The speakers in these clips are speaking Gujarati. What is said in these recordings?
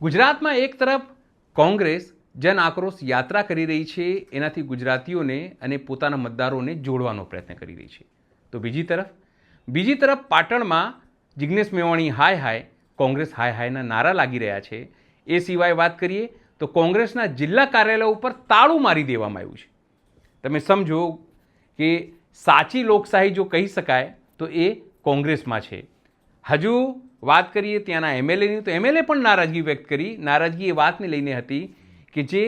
ગુજરાતમાં એક તરફ કોંગ્રેસ જન આક્રોશ યાત્રા કરી રહી છે, એનાથી ગુજરાતીઓને અને પોતાના મતદારોને જોડવાનો પ્રયત્ન કરી રહી છે, તો બીજી તરફ પાટણમાં જિગ્નેશ મેવાણી હાય હાય, કોંગ્રેસ હાય હાયના નારા લાગી રહ્યા છે। એ સિવાય વાત કરીએ તો કોંગ્રેસના જિલ્લા કાર્યાલય ઉપર તાળું મારી દેવામાં આવ્યું છે। તમે સમજો કે સાચી લોકશાહી જો કહી શકાય તો એ કોંગ્રેસમાં છે। હજુ વાત કરીએ ત્યાંના એમએલએની, તો એમએલએ પણ નારાજગી વ્યક્ત કરી। નારાજગી એ વાતને લઈને હતી કે જે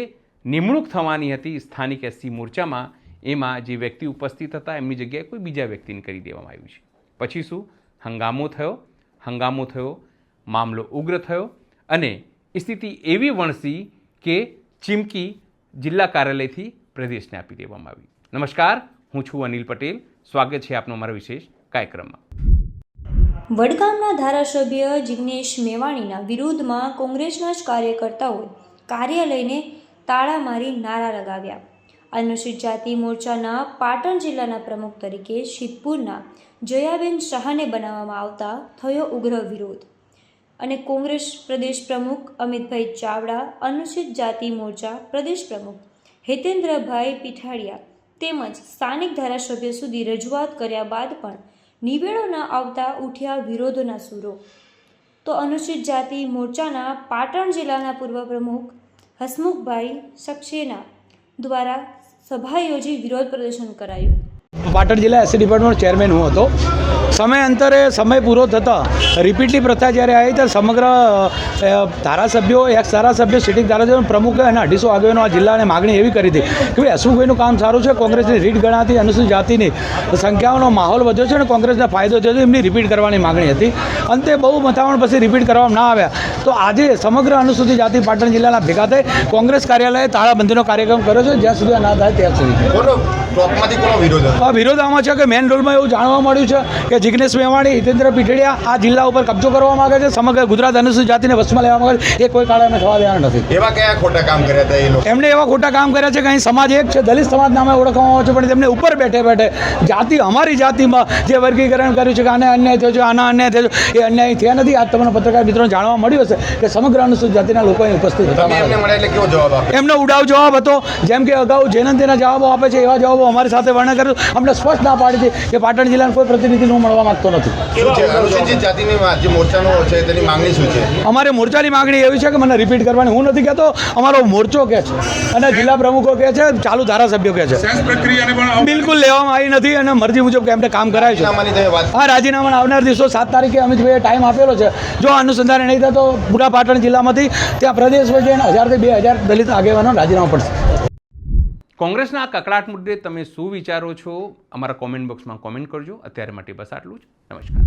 નિમણૂક થવાની હતી સ્થાનિક એસસી મોરચામાં, એમાં જે વ્યક્તિ ઉપસ્થિત હતા એમની જગ્યાએ કોઈ બીજા વ્યક્તિને કરી દેવામાં આવ્યું છે। પછી શું હંગામો થયો, મામલો ઉગ્ર થયો અને સ્થિતિ એવી વણસી કે ચીમકી જિલ્લા કાર્યાલયથી પ્રદેશને આપી દેવામાં આવી। નમસ્કાર, હું છું અનિલ પટેલ, સ્વાગત છે આપનો અમારા વિશેષ કાર્યક્રમમાં। વડગામના ધારાસભ્ય જિગ્નેશ મેવાણીના વિરુદ્ધમાં કોંગ્રેસના જ કાર્યકર્તાઓએ કાર્યાલયને તાળા મારી નારા લગાવ્યા। અનુસૂચિત જાતિ મોરચાના પાટણ જિલ્લાના પ્રમુખ તરીકે સિદ્ધપુરના જયાબેન શાહને બનાવવામાં આવતા થયો ઉગ્ર વિરોધ અને કોંગ્રેસ પ્રદેશ પ્રમુખ અમિતભાઈ ચાવડા, અનુસૂચિત જાતિ મોરચા પ્રદેશ પ્રમુખ હિતેન્દ્રભાઈ પીઠાડિયા તેમજ સ્થાનિક ધારાસભ્ય સુધી રજૂઆત કર્યા બાદ પણ નિવેડો ન આવતા ઉઠ્યા વિરોધના સૂરો। તો અનુસૂચિત જાતિ મોરચાના પાટણ જિલ્લાના પૂર્વ પ્રમુખ હસમુખભાઈ સક્સેના દ્વારા સભા યોજી વિરોધ પ્રદર્શન કરાયું। પાટણ જિલ્લા એસસી ડિપાર્ટમેન્ટ ચેરમેન હું હતો। સમય પૂરો થતાં રિપીટની પ્રથા જ્યારે આવી ત્યારે સમગ્ર ધારાસભ્યો, એક્સ ધારાસભ્યો, સિટિંગ ધારાસભ્યો, પ્રમુખે અને 250 આગેવાનો આ જિલ્લાને માગણી એવી કરી હતી કે ભાઈ હસમુખભાઈનું કામ સારું છે, કોંગ્રેસની રીટ ગણાતી અનુસૂચિત જાતિની સંખ્યાઓનો માહોલ વધ્યો છે અને કોંગ્રેસને ફાયદો થયો છે, એમની રિપીટ કરવાની માગણી હતી। અંતે બહુ મથામણ પછી રિપીટ કરવામાં ના આવ્યા તો આજે સમગ્ર અનુસૂચિત જાતિ પાટણ જિલ્લાના ભેગા થઈ કોંગ્રેસ કાર્યાલયે તાળાબંધીનો કાર્યક્રમ કર્યો છે, જ્યાં સુધી ના થાય ત્યાં સુધી। વિરોધ આમાં છે કે મેઇન રોલમાં એવું જાણવા મળ્યું છે કે જિગ્નેશ મેવાણી, હિતેન્દ્ર પીઠડિયા આ જિલ્લા ઉપર કબજો કરવા માંગે છે, સમગ્ર ગુજરાત અનુસૂચિત જાતિને વશમાં લેવા માંગે છે। એ કોઈ કાળે અમે થવા દેવાના નથી। એવા કયા ખોટા કામ કર્યા હતા એ લોકો? એમને એવા ખોટા કામ કર્યા છે કે અહીં સમાજ એક છે, દલિત સમાજ નામે ઓળખવામાં આવે છે, પણ તેમને ઉપર બેઠે જાતિ, અમારી જાતિમાં જે વર્ગીકરણ કર્યું છે કે આને અન્યાય થયો છે, આના અન્યાય થયો છે, એ અન્યાય થયા નથી। આજ તમને પત્રકાર મિત્રોને જાણવા મળ્યું હશે કે સમગ્ર અનુસૂચિત જાતિના લોકો અહીં ઉપસ્થિત હતા। એમનો ઉડાવ જવાબ હતો, જેમ કે અગાઉ જયંતિના જવાબો આપે છે એવા જવાબો અમારી સાથે વર્ણન કર્યું। અમને સ્પષ્ટ ના પાડી હતી કે પાટણ જિલ્લાના કોઈ પ્રતિનિધિને હું મળવા માંગતો નથી। અનુસૂચિત જાતિની જે મોરચાનો છે તેની માંગણી શું છે? અમારે મોરચાની માંગણી એવી છે કે મને રિપીટ કરવાની, હું નથી કહેતો, અમારો મોરચો કહે છે અને જિલ્લા પ્રમુખો કહે છે, ચાલુ ધારાસભ્યો કહે છે, બિલકુલ લેવામાં આવી નથી અને મરજી મુજબ એમને કામ કરાય છે। હા, રાજીનામાના આવનાર દિવસો 7 તારીખે અમિતભાઈએ ટાઈમ આપેલો છે। જો અનુસંધાન નહીં થાય તો પૂરા પાટણ જિલ્લામાંથી ત્યાં પ્રદેશ વચ્ચે 1000 થી 2000 દલિત આગેવાનો રાજીનામા પડશે। કોંગ્રેસના આ કકળાટ મુદ્દે તમે શું વિચારો છો? અમારા કોમેન્ટ બોક્સમાં કોમેન્ટ કરજો। અત્યારે માટે બસ આટલું જ। નમસ્કાર।